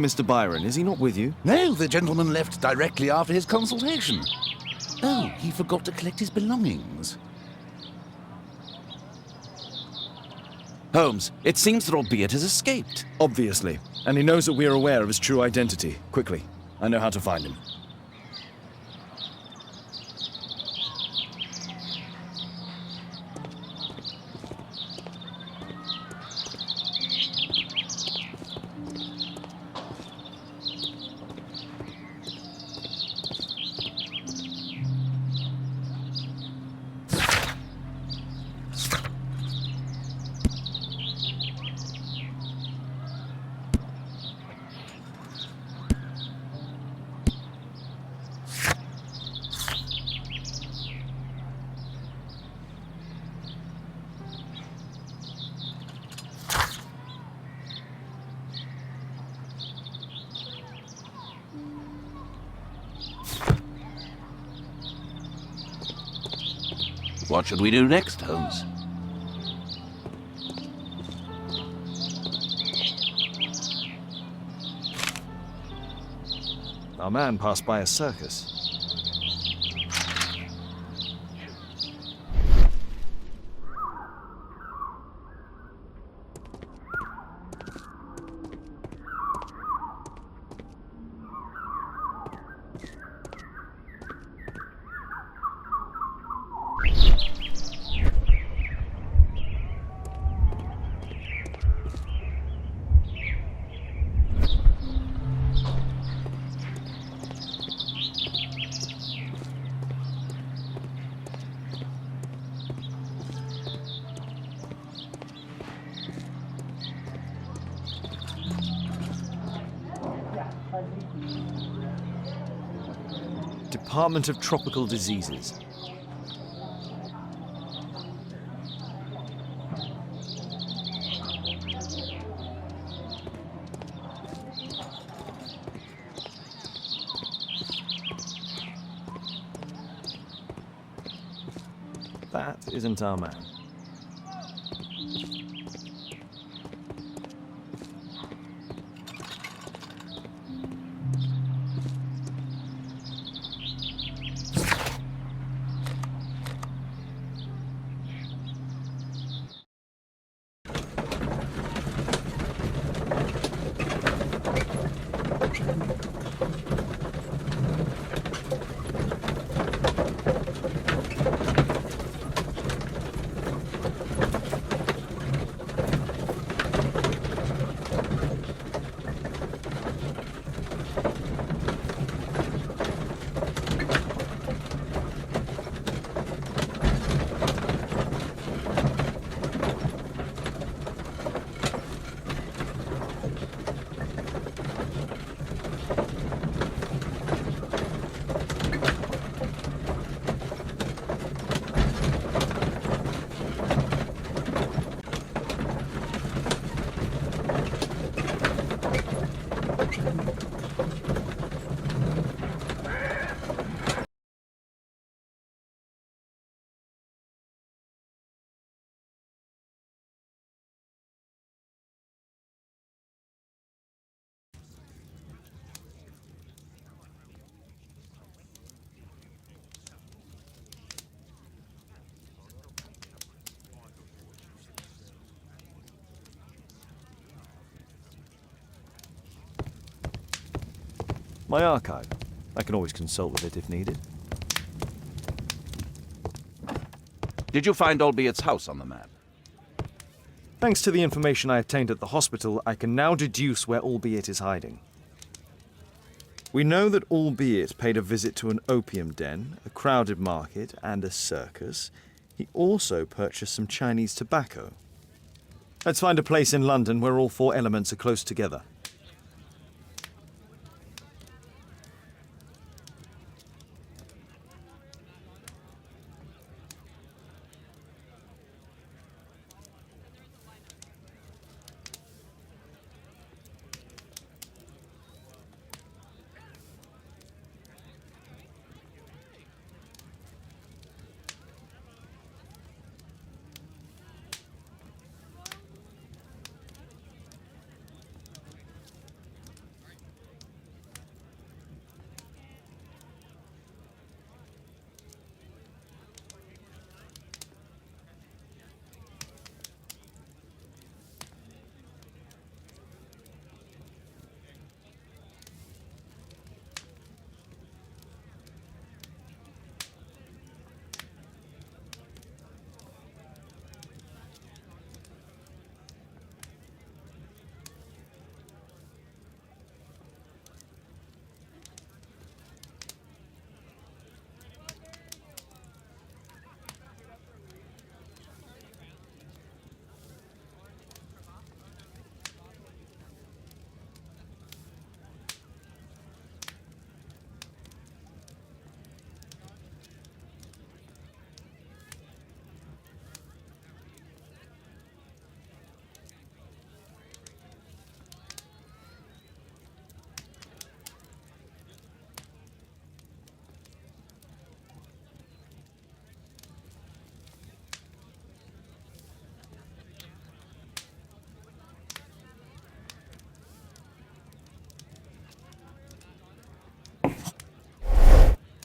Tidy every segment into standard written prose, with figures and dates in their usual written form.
Mr. Byron, is he not with you? No, the gentleman left directly after his consultation. Oh, he forgot to collect his belongings. Holmes, it seems that albeit has escaped. Obviously. And he knows that we are aware of his true identity. Quickly. I know how to find him. What should we do next, Holmes? Our man passed by a circus. Department of Tropical Diseases. That isn't our man. My archive. I can always consult with it if needed. Did you find Albiet's house on the map? Thanks to the information I obtained at the hospital, I can now deduce where Albiet is hiding. We know that Albiet paid a visit to an opium den, a crowded market, and a circus. He also purchased some Chinese tobacco. Let's find a place in London where all four elements are close together.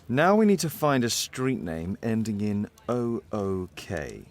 Now we need to find a street name ending in OOK.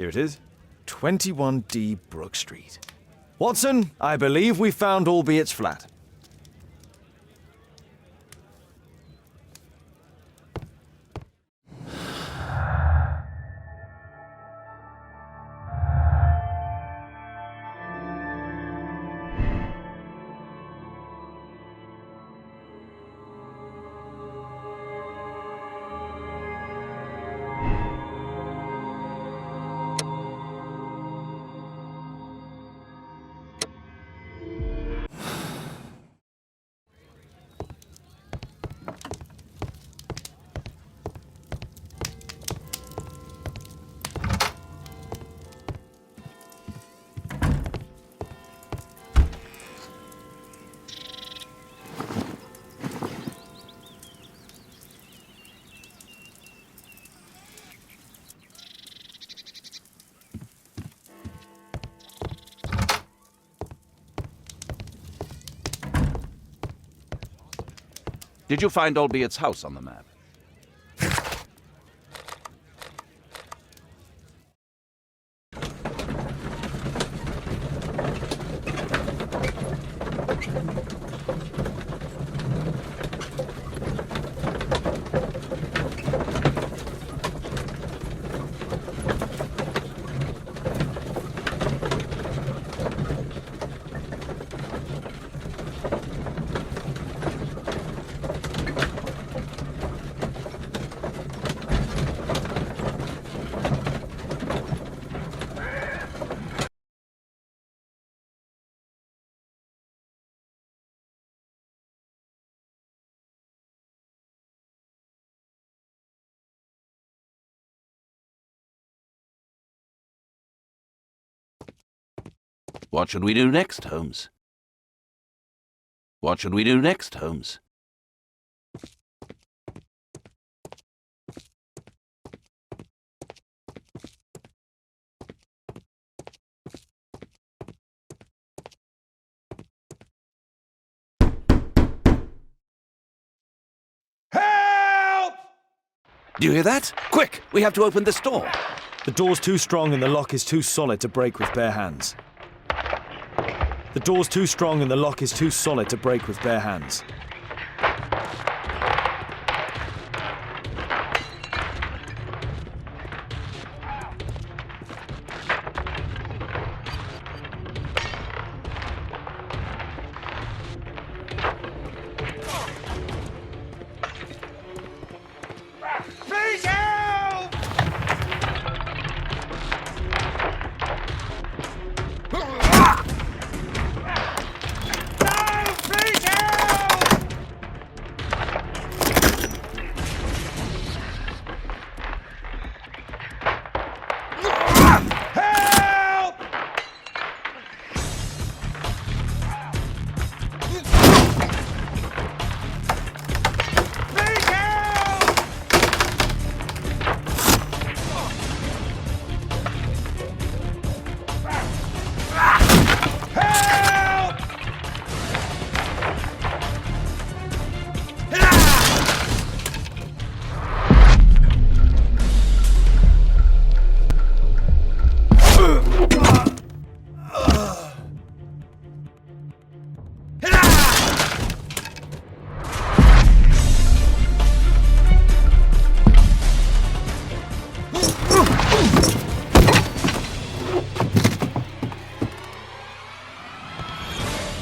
Here it is. 21D Brook Street. Watson, I believe we found Albeit's flat. Did you find Albeit's house on the map? What should we do next, Holmes? What should we do next, Holmes? Help! Do you hear that? Quick! We have to open this door. The door's too strong and the lock is too solid to break with bare hands. The door's too strong and the lock is too solid to break with bare hands. Please help! No! Please help! Help! Please help! Help!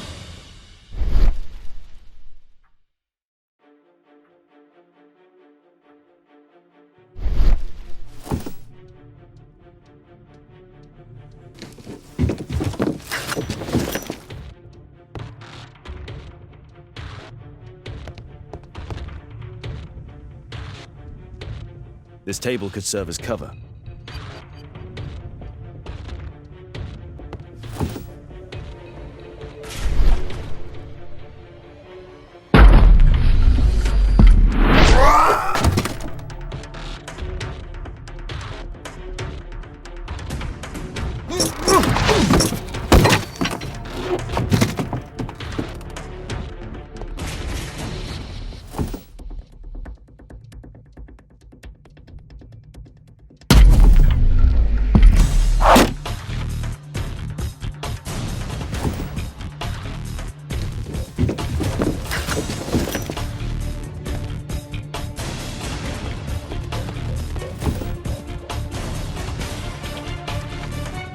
This table could serve as cover.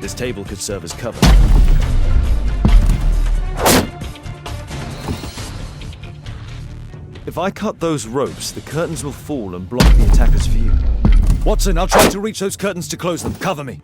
This table could serve as cover. If I cut those ropes, the curtains will fall and block the attacker's view. Watson, I'll try to reach those curtains to close them. Cover me.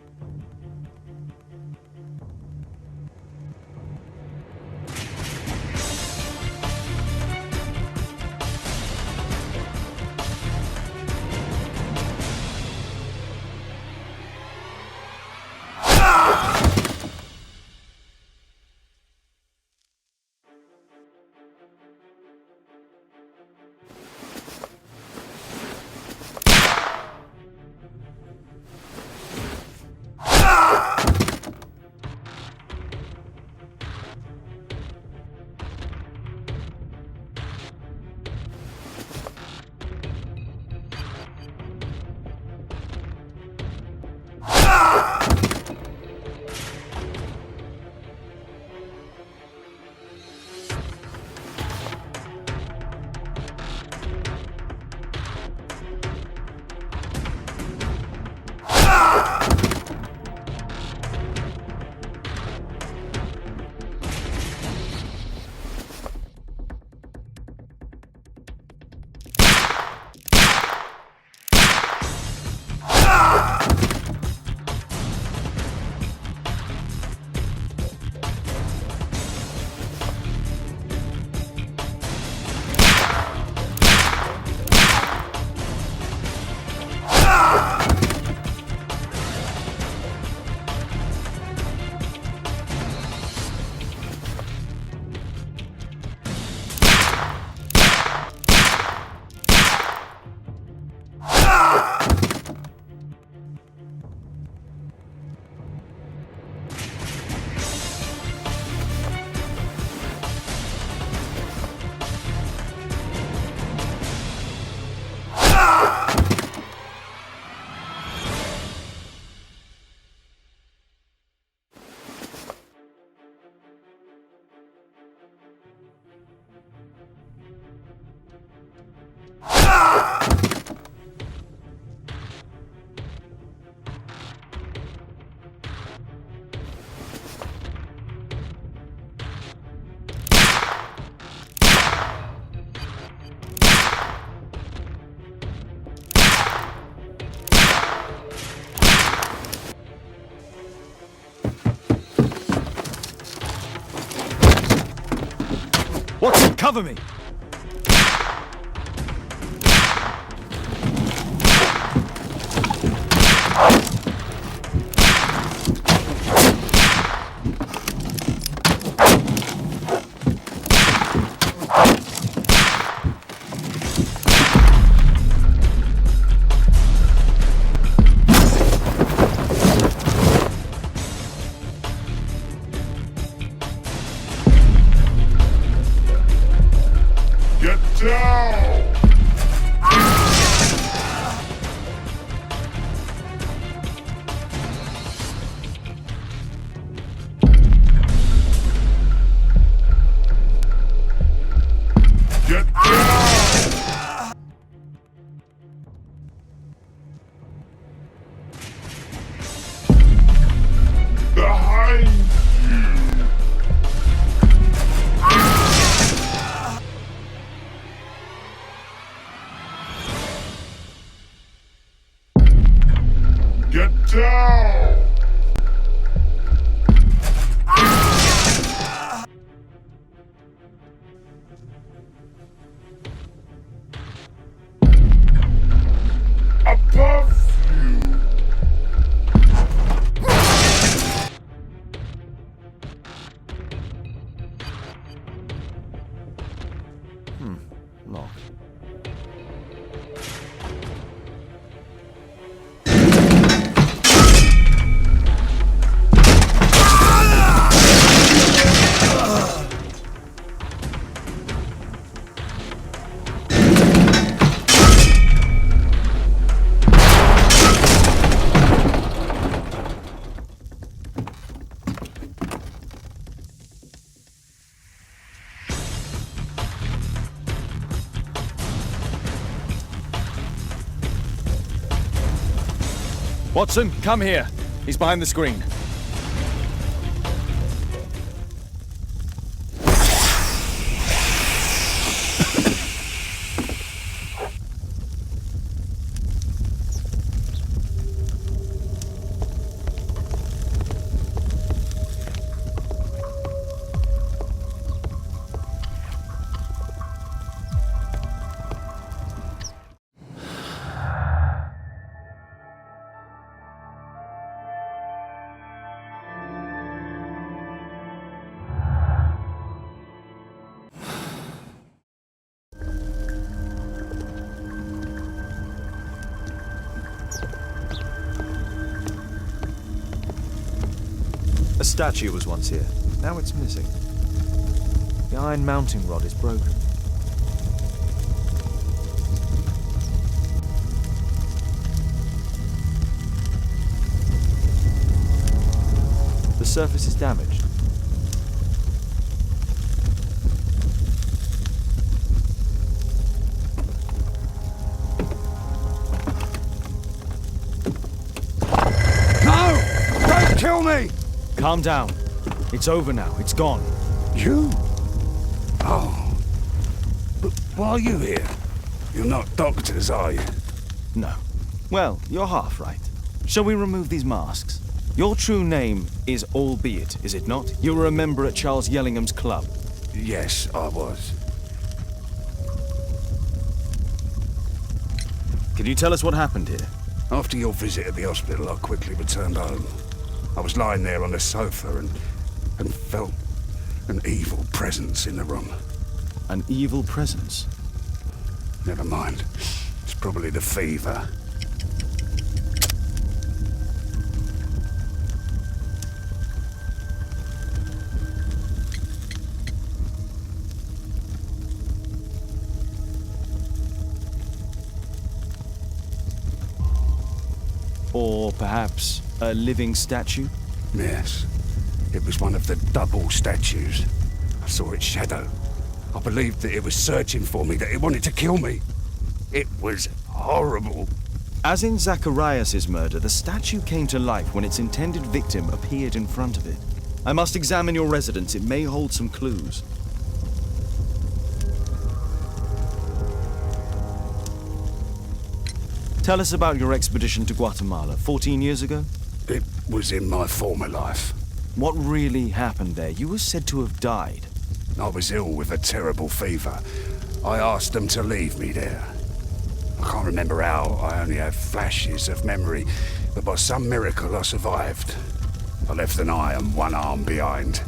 Watson, cover me! Get down! Get down! Behind you! Get down! Above you! Locked. Watson, come here. He's behind the screen. A statue was once here. Now it's missing. The iron mounting rod is broken. The surface is damaged. No! Don't kill me! Calm down. It's over now. It's gone. You? Oh. But why are you here? You're not doctors, are you? No. Well, you're half right. Shall we remove these masks? Your true name is Albeit, is it not? You were a member at Charles Yellingham's club. Yes, I was. Can you tell us what happened here? After your visit at the hospital, I quickly returned home. I was lying there on the sofa and felt an evil presence in the room. An evil presence? Never mind. It's probably the fever. Or perhaps a living statue? Yes. It was one of the double statues. I saw its shadow. I believed that it was searching for me, that it wanted to kill me. It was horrible. As in Zacharias' murder, the statue came to life when its intended victim appeared in front of it. I must examine your residence. It may hold some clues. Tell us about your expedition to Guatemala 14 years ago. It was in my former life. What really happened there? You were said to have died. I was ill with a terrible fever. I asked them to leave me there. I can't remember how, I only have flashes of memory, but by some miracle I survived. I left an eye and one arm behind.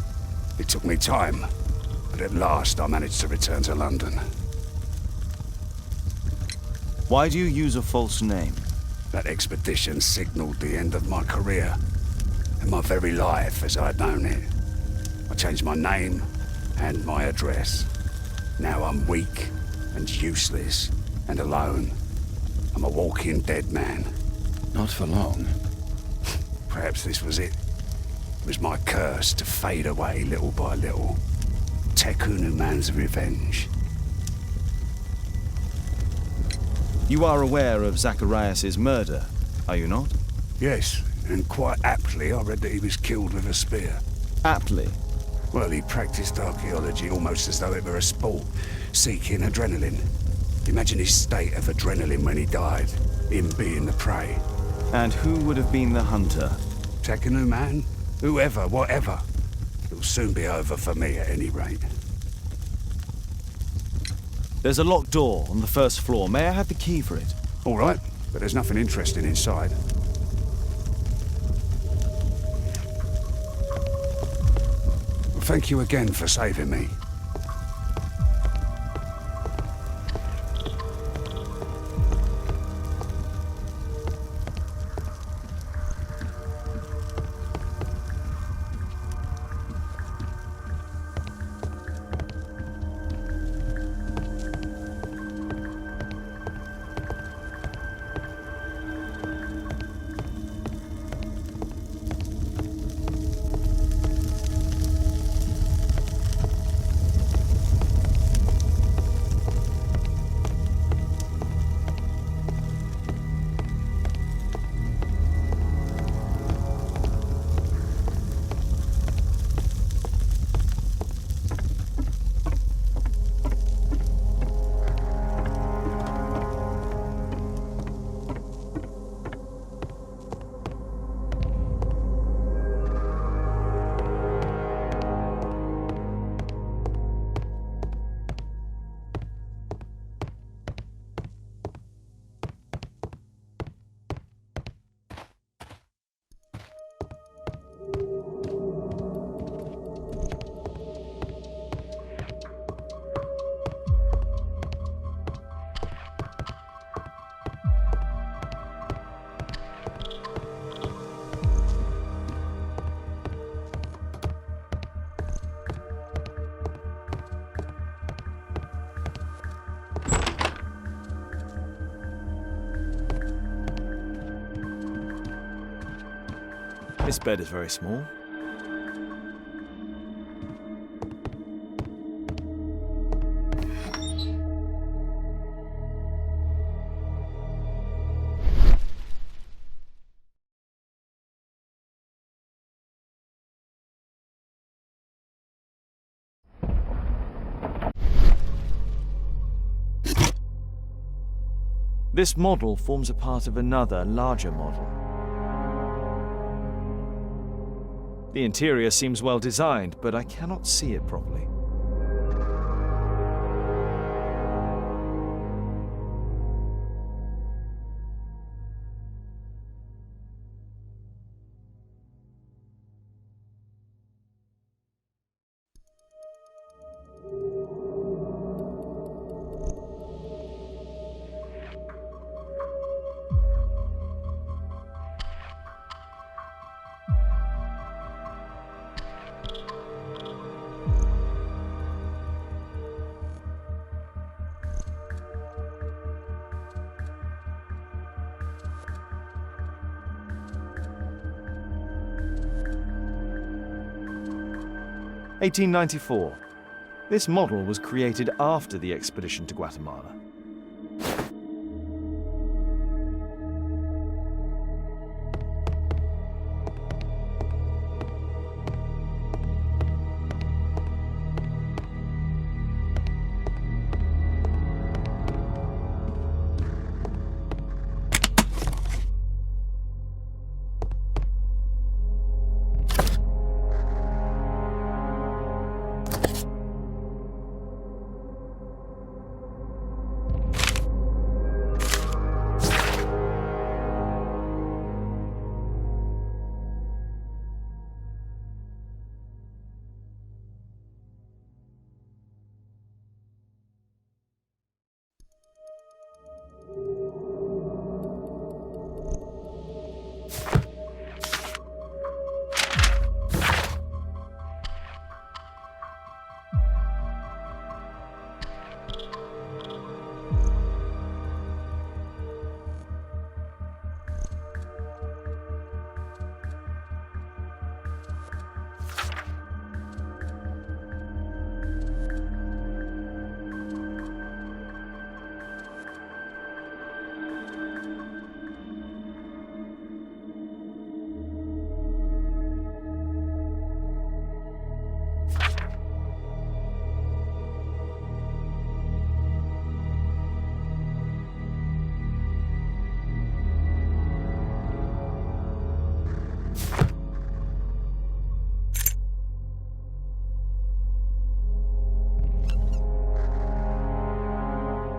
It took me time, but at last I managed to return to London. Why do you use a false name? That expedition signalled the end of my career, and my very life as I'd known it. I changed my name and my address. Now I'm weak and useless and alone. I'm a walking dead man. Not for long. Perhaps this was it. It was my curse to fade away little by little. Tekunu man's revenge. You are aware of Zacharias's murder, are you not? Yes, and quite aptly I read that he was killed with a spear. Aptly. Well, he practiced archaeology almost as though it were a sport, seeking adrenaline. Imagine his state of adrenaline when he died, him being the prey. And who would have been the hunter? Tekunu man? Whoever, whatever. It'll soon be over for me at any rate. There's a locked door on the first floor. May I have the key for it? All right, but there's nothing interesting inside. Well, thank you again for saving me. This bed is very small. This model forms a part of another, larger model. The interior seems well designed, but I cannot see it properly. (1894). This model was created after the expedition to Guatemala.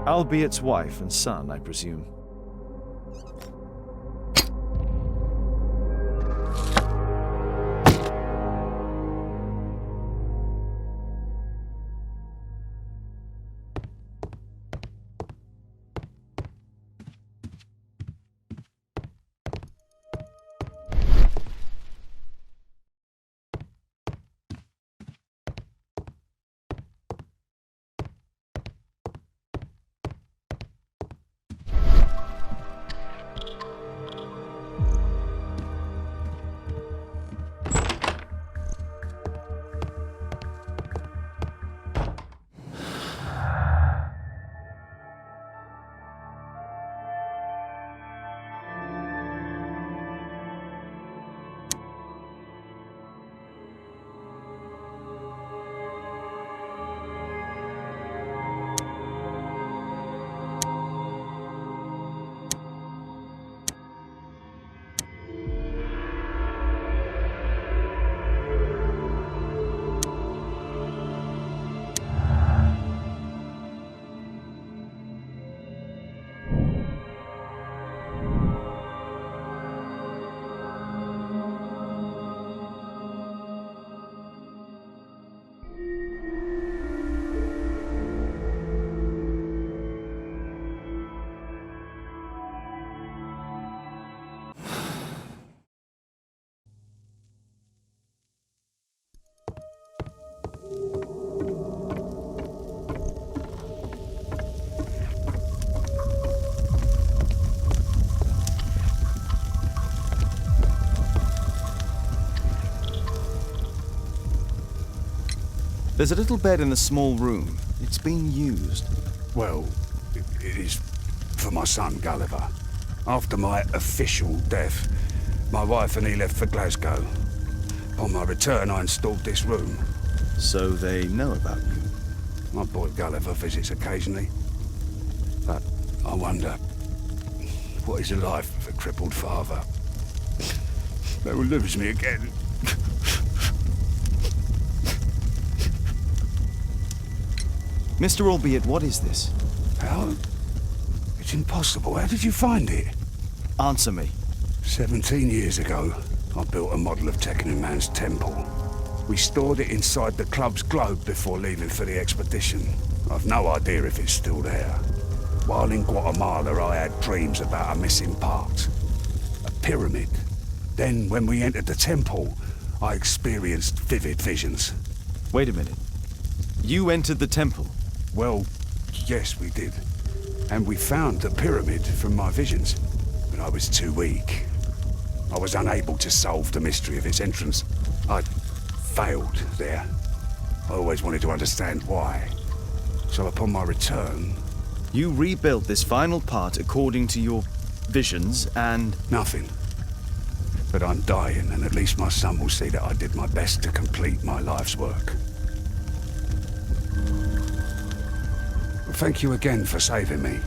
Albiet's wife and son, I presume. There's a little bed in the small room. It's been used. Well, it is for my son, Gulliver. After my official death, my wife and he left for Glasgow. On my return, I installed this room. So they know about you. My boy Gulliver visits occasionally. But I wonder, what is the life of a crippled father? They will lose me again. Mr. Albeit, what is this? How? It's impossible. How did you find it? Answer me. 17 years ago, I built a model of Tekkening Man's temple. We stored it inside the club's globe before leaving for the expedition. I've no idea if it's still there. While in Guatemala, I had dreams about a missing part. A pyramid. Then, when we entered the temple, I experienced vivid visions. Wait a minute. You entered the temple? Well, yes, we did. And we found the pyramid from my visions. But I was too weak. I was unable to solve the mystery of its entrance. I failed there. I always wanted to understand why. So upon my return... You rebuilt this final part according to your visions and... Nothing. But I'm dying, and at least my son will see that I did my best to complete my life's work. Well, thank you again for saving me.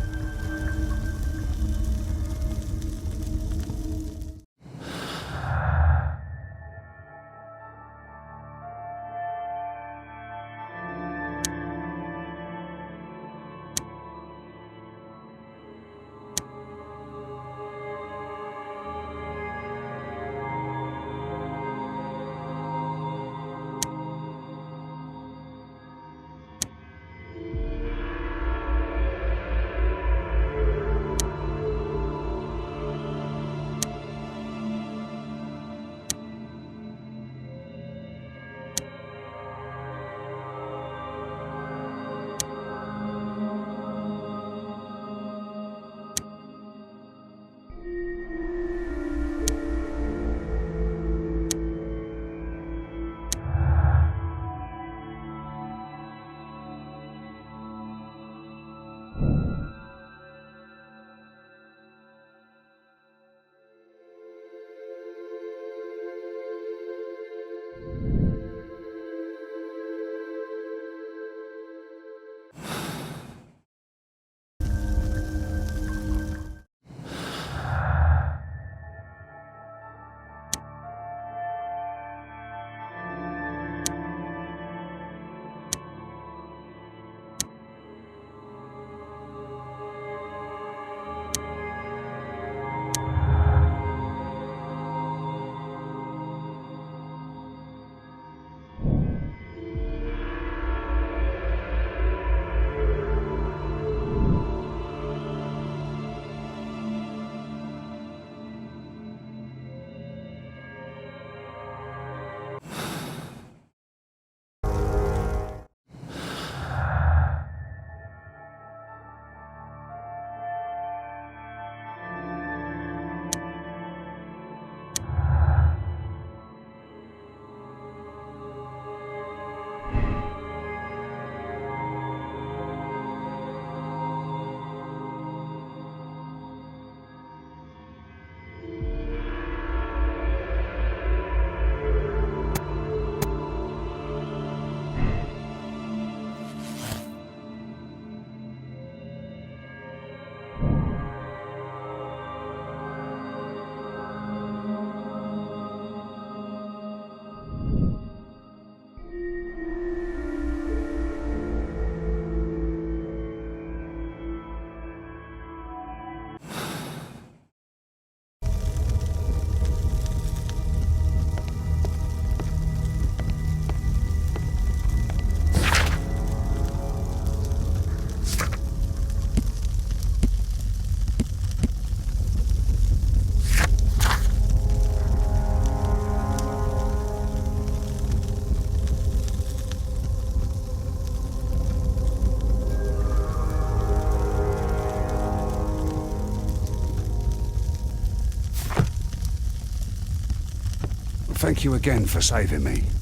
Thank you again for saving me.